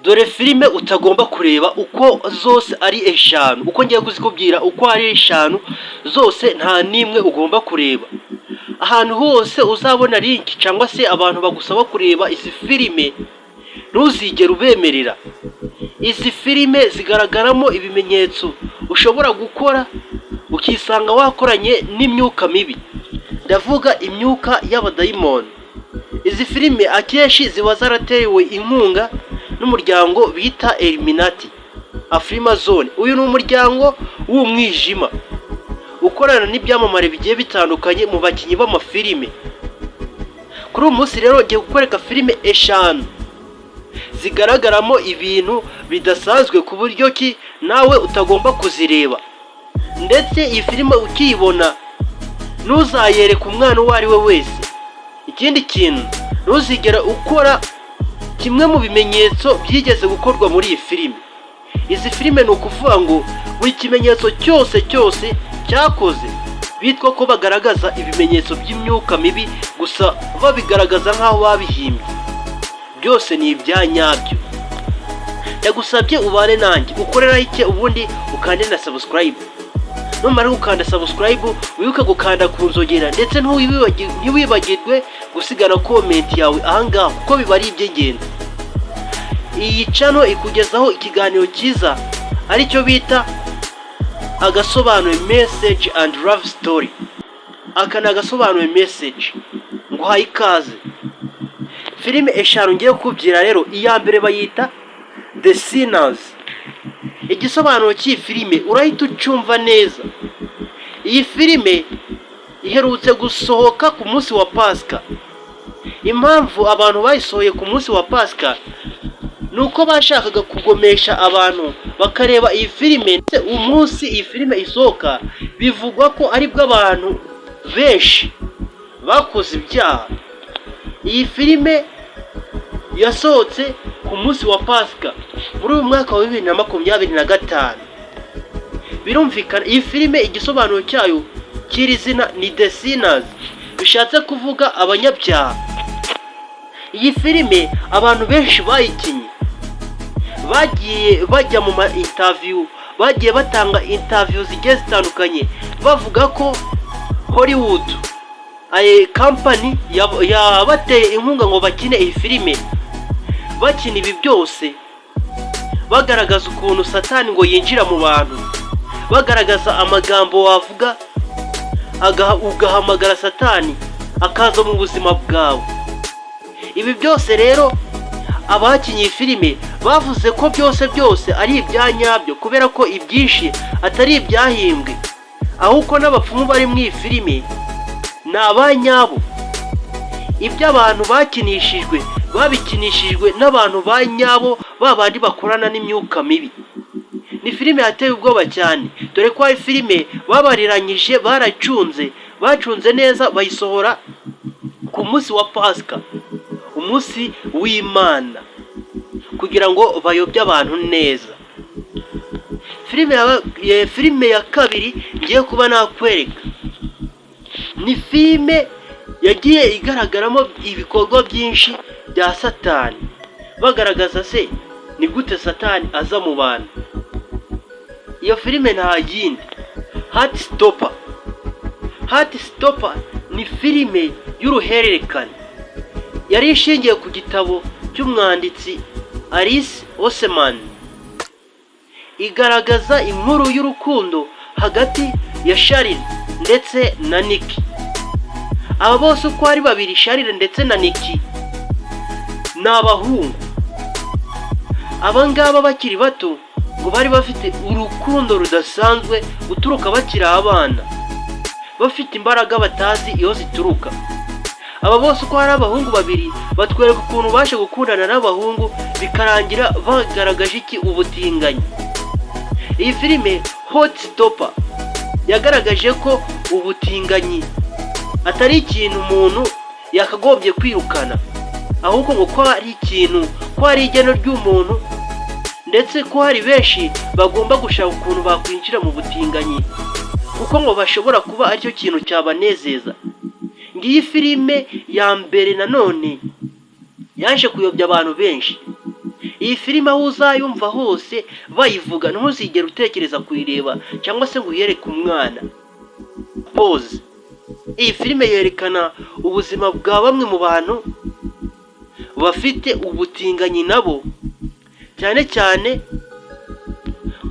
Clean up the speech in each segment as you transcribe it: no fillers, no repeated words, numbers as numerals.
dore filime utagomba kureba uko zose ari eshanu, uko ngiye kuzikubwira uko ari eshanu zose nta nimwe ugomba kureba. Ahantu hose uzabona link cyangwa se abantu bagusaba kureba izi filime, ntuzigere ubemerera. Izi filime zigaragaramo ibimenyetso ushobora gukora ukisanga wakoranye n'imyuka mibi, ndavuga imyuka y'abadayimoni. Izi filime akenshi ziba zaratewe inkunga n'umuryango bita Illuminati Freemason. Uyu ni umuryango w'umwijima ukorana n'ibyamamare bigiye bitandukanye mu bakinnyi b'amafilime. Kuri uyu munsi rero ngiye kukwereka filime eshanu zigaragaramo ibintu bidasanzwe ku buryo ki nawe utagomba kuzireba, ndetse iyi filime ukiyibona ntuzayereke umwana uwo ari we wese. Ikindi kintu, ntuzigera ukora kimwe mu bimenyetso byigeze gukorwa muri iyi filime. Izi filime ni ukuvuga ngo buri kimenyetso cyose cyakoze bitwa ko bagaragaza ibimenyetso by'imyuka mibi, gusa babigaragaza nk'aho babihimbye. Byose ni ibya nyabyo. Ndagusabye ubane nanjye, ukorera iki ubundi ukande na subscribe. Numara gukanda subscribe wibuke gukanda ku nzogera, ndetse ntiwibagirwe gusigana comment yawe ahangaha kuko biba ari iby'ingenzi. Iyi channel ikugezaho ikiganiro cyiza aricyo bita agasobanuye message and love story. Aka ni agasobanuye message, nguhaye ikaze. Filime eshanu ngiye kukubwira rero, iya mbere bayita The Sinners. Igisobanuro cy'iyi filime urahita ucyumva neza. Iyi filime iherutse gusohoka ku munsi wa Pasika. Impamvu abantu bayisohoye ku munsi wa Pasika nuko bashakaga kugomesha abantu bakareba iyi filime. Umunsi iyi filime isohoka bivugwa ko ari bwo abantu benshi bakoze ibyaha. Iyi filime yasohotse ku munsi wa Pasika muri uyu mwaka wa 2025. Birumvikana iyi filime igisobanuro cyayo kiri zina ni The Sinners, bishatse kuvuga abanyabyaha. Iyi filime abantu benshi bayikinye bagiye bajya mu interview, bagiye batanga interview zigiye zitandukanye bavuga ko Hollywood company yabateye inkunga ngo bakine iyi filime. Bakina ibi byose bagaragaza ukuntu Satani ngo yinjira mu bantu, bagaragaza amagambo wavuga ugahamagara Satani akaza mu buzima bwawe. Ibi byose rero abakinnyi filime bavuze ko byose ari ibyanyabyo, kubera ko ibyinshi atari ibyahimbwe, ahubwo n'abapfumu bari mu iyi filime ni abanyabo. Ibyo abantu bakinishijwe babikinishijwe n'abantu banyabo, babandi bakorana n'imyuka mibi. Ni filime yateye ubwoba cyane, dore ko iyi filime babariranyije, bacunze neza, bayisohora ku munsi wa Pasika, umunsi w'Imana, kugira ngo bayobye abantu neza. Filime ya kabiri ngiye kuba nakwereka ni filime yagiye igaragaramo ibikorwa byinshi bya Satani, bagaragaza se ni gute Satani aza mu bantu. Iyo filime nta yindi, Heartstopper ni filime y'uruhererekane, yari ishingiye ku gitabo cy'umwanditsi Alice Oseman. Igaragaza inkuru y'urukundo hagati ya Cheryl ndetse na Nicky. Aba bose uko ari babiri, Cheryl ndetse na Nicky, ni abahungu. Aba ngaba bakiri bato ngo bari bafite urukundo rudasanzwe guturuka bakiri abana, bafite imbaraga batazi iyo zituruka. Aba bose uko ari abahungu babiri batwereka ukuntu bashe gukundana n'abahungu bikarangira bagaragaje iki? Ubutinganyi. Iyi filime Heartstopper yagaragaje ko ubutinganyi atari ikintu umuntu yakagombye kwirukana, ahubwo ngo ko ari ikintu, ko ari igeno ry'umuntu, ndetse ko hari benshi bagomba gushaka ukuntu bakwinjira mu butinganyi, kuko ngo bashobora kuba aricyo kintu cyabanezeza. Ngiyi filime ya mbere nanone yaje kuyobya abantu benshi. Iyi filime aho uzayumva hose bayivuga ntuzigere utekereza kuyireba cyangwa se ngo uyereke umwana. Pause. Iyi filime yerekana ubuzima bwa bamwe mu bantu bafite ubutinganyi nabo, cyane cyane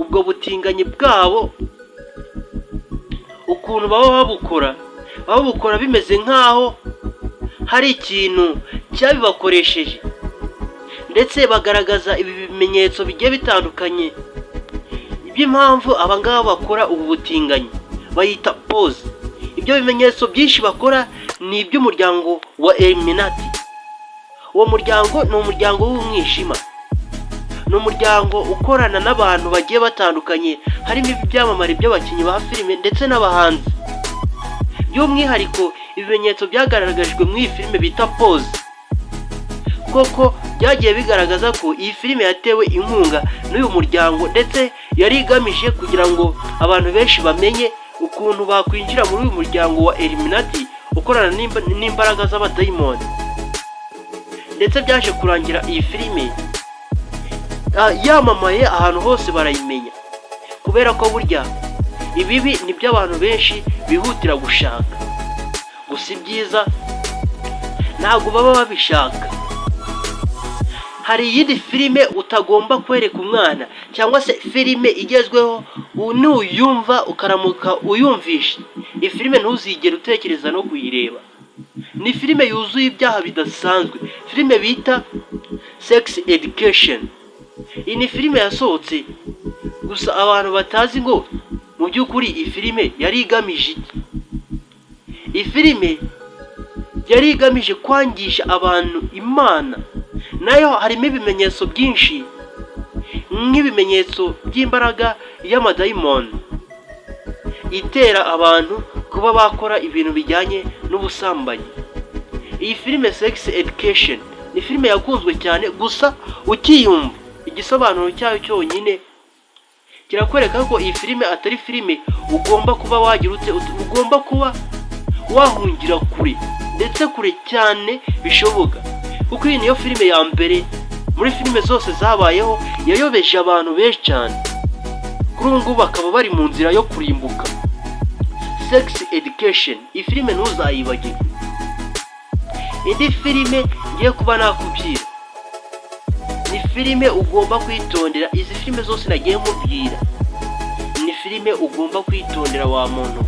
ubwo butinganyi bwabo ukuntu baba babukora bimeze nk'aho hari ikintu cyabibakoresheje, ndetse bagaragaza ibi bimenyetso bigiye bitandukanye by'impamvu abangaba bakora ubu butinganyi. Bayita pause. Ibyo bimenyetso byinshi bakora ni iby'umuryango wa Illuminati. Uwo muryango ni umuryango w'umwijima, ni umuryango ukorana n'abantu bagiye batandukanye, harimo ibyamamare by'abakinnyi ba filime ndetse n'abahanzi. By'umwihariko ibimenyetso byagaragajwe mu iyi filime bita Pause, koko byagiye bigaragaza ko iyi filime yatewe inkunga n'uyu muryango, ndetse yari igamije kugira ngo abantu benshi bamenye ukuntu bakwinjira muri uyu muryango wa Illuminati ukorana n'imbaraga z'abadayimoni. Ndetse byaje kurangira iyi filime yamamaye ahantu hose barayimenya, kubera ko burya ibibi nibyo abantu benshi bihutira gushaka, gusa ibyiza ntabwo baba babishaka. Hari iyindi filime utagomba kwereka umwana, cyangwa se filime igezweho nuyumva ukaramuka uyumvishe, iyi filime ntuzigere utekereza no kuyireba. Ni filime yuzuye ibyaha bidasanzwe, filime bita Sex Education. Iyi ni filime yasohotse, gusa abantu batazi ngo mu by'ukuri iyi filime yari igamije iki. Iyi filime yari igamije kwangisha abantu Imana, nayo harimo ibimenyetso byinshi nk'ibimenyetso by'imbaraga y'amadayimoni itera abantu kuba bakora ibintu bijyanye n'ubusambanyi. Iyi filime Sex Education ni filime yakunzwe cyane, gusa ukiyumva igisobanuro cyayo cyonyine kirakwereka ko iyi filime atari filime ugomba kuba wagira ugomba kuba wahungira kure, ndetse kure cyane bishoboka, kuko iyi niyo filime ya mbere muri filime zose zabayeho yayobeje abantu benshi cyane. Kuri ubu ngubu bakaba bari mu nzira yo kurimbuka. Sex Education, iyi filime ntuzayibagirwe. Indi filime ngiye kuba nakubwira ni filime ugomba kwitondera. Izi filime zose nagiye nkubwira ni filime ugomba kwitondera wa muntu.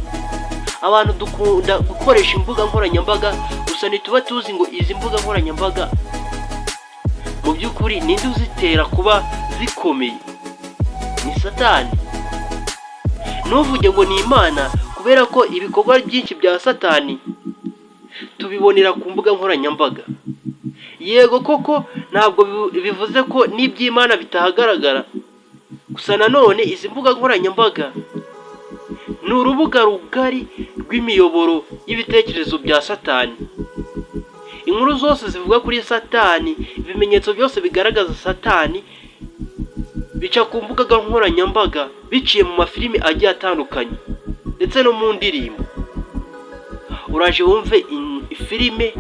Abantu dukunda gukoresha imbuga nkoranyambaga, gusa ntituba tuzi ngo izi mbuga nkoranyambaga mu by'ukuri ninde uzitera kuba zikomeye. Ni Satani. Ntuvuge ngo ni Imana, kubera ko ibikorwa byinshi bya Satani tubibonera ku mbuga nkoranyambaga. Yego koko ntabwo bivuze ko n'iby'Imana bitahagaragara, gusa nanone izi mbuga nkoranyambaga ni urubuga rugari rw'imiyoboro y'ibitekerezo bya Satani. Inkuru zose zivuga kuri Satani, ibimenyetso byose bigaragaza Satani bica ku mbuga nkoranyambaga biciye mu mafilime agiye atandukanye ndetse no mu ndirimbo. Uraje wumve filime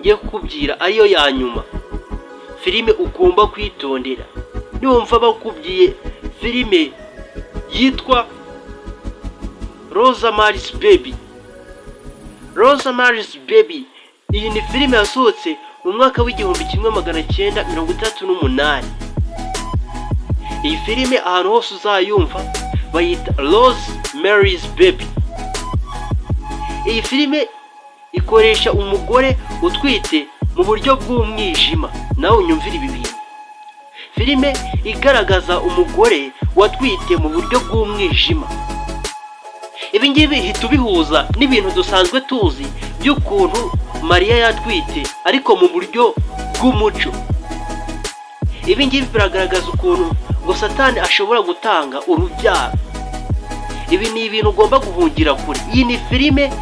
ngiye kukubwira ariyo ya nyuma, filime ugomba kwitondera. Niwumva bakubwiye filime yitwa Rosemary's Baby. Rosemary's Baby, iyi ni filime yasohotse mu mwaka w'1938. Iyi filime ahantu hose uzayumva bayita Rosemary's Baby. Iyi filime ikoresha umugore utwite mu buryo bw'umwijima. Nawe unyumvira ibi bintu. Filime igaragaza umugore watwite mu buryo bw'umwijima. Ibi ngibi hitubihuza n'ibintu dusanzwe tuzi by'ukuntu Mariya yatwite ariko mu buryo bw'umuco. Ibi ngibi biragaragaza ukuntu ngo Satani ashobora gutanga urubyaro. Ibi ni ibintu ugomba guhungira kure. Iyi ni filime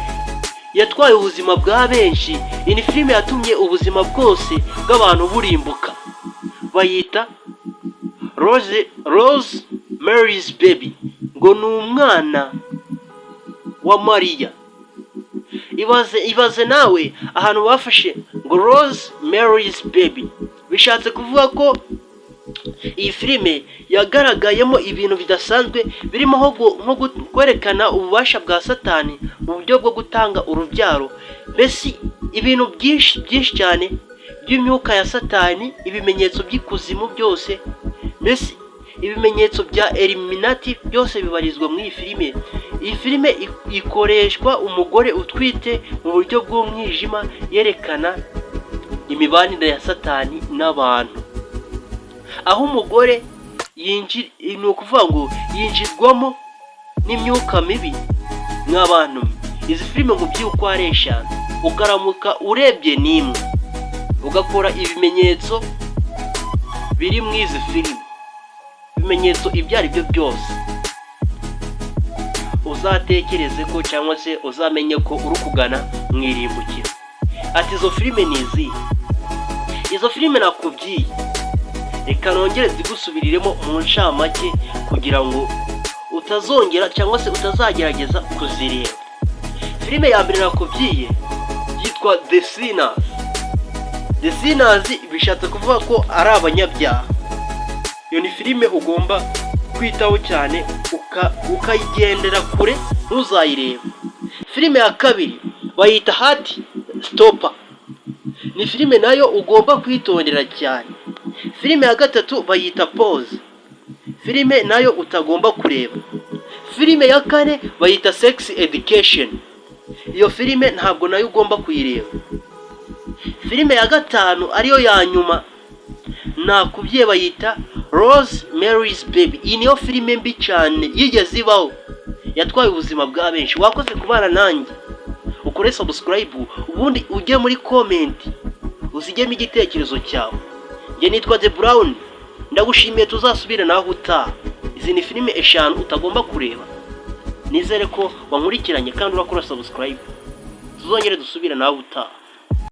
yatwaye ubuzima bwa benshi. Iyi ni filime yatumye ubuzima bwose bw'abantu burimbuka. Bayita Rosemary's Baby, ngo ni umwana wa Mariya. Ibaze nawe ahantu bafashe ngo Rosemary's Baby bishatse kuvuga ko iyi filime yagaragayemo ibintu bidasanzwe birimo nko kwerekana ububasha bwa Satani mu buryo bwo gutanga urubyaro, mbese ibintu byinshi cyane by'imyuka ya Satani, ibimenyetso by'ikuzimu byose, mbese ibimenyetso bya Illuminati byose bibarizwa muri iyi filime. Iyi filime ikoreshwa umugore utwite mu buryo bw'umwijima, yerekana imibanire ya Satani n'abantu, aho umugore ni ukuvuga ngo yinjirwamo n'imyuka mibi nk'abantu. Izi filime mu by'uko ari eshanu, ukaramuka urebye n'imwe ugakora ibimenyetso biri mu izi filime, ibimenyetso ibyo ari byo byose, uzatekereze ko cyangwa se uzamenye ko uri kugana mu irimbukiro. Ati izo filime ni izi, izo filime nakubwiye, reka nongere zigusubiriremo mu ncamake kugira ngo utazongera cyangwa se utazagerageza kuzireba. Filime ya mbere nakubwiye yitwa The Sinners. The Sinners bishatse kuvuga ko ari abanyabyaha. Iyo ni filime ugomba kwitaho cyane ukayigendera kure, ntuzayireba. Filime ya kabiri bayita Heart Stopper, ni filime nayo ugomba kwitondera cyane. Filime ya gatatu bayita Pause, filime nayo utagomba kureba. Filime ya kane bayita Sex Education, iyo filime ntabwo nayo ugomba kuyireba. Filime ya gatanu ariyo ya nyuma nakubwiye bayita Rosemary's Baby. Iyi niyo filime mbi cyane yigeze ibaho, yatwaye ubuzima bwa benshi. Wakoze kubana nanjye, ukore subscribe, ubundi ujye muri comment uzigemo igitekerezo cyawe. Njye nitwa The Brown, ndagushimiye, tuzasubira naho utaha. Izi ni filime eshanu utagomba kureba. Nizere ko wankurikiranye kandi urakora subscribe, tuzongere dusubira naho utaha.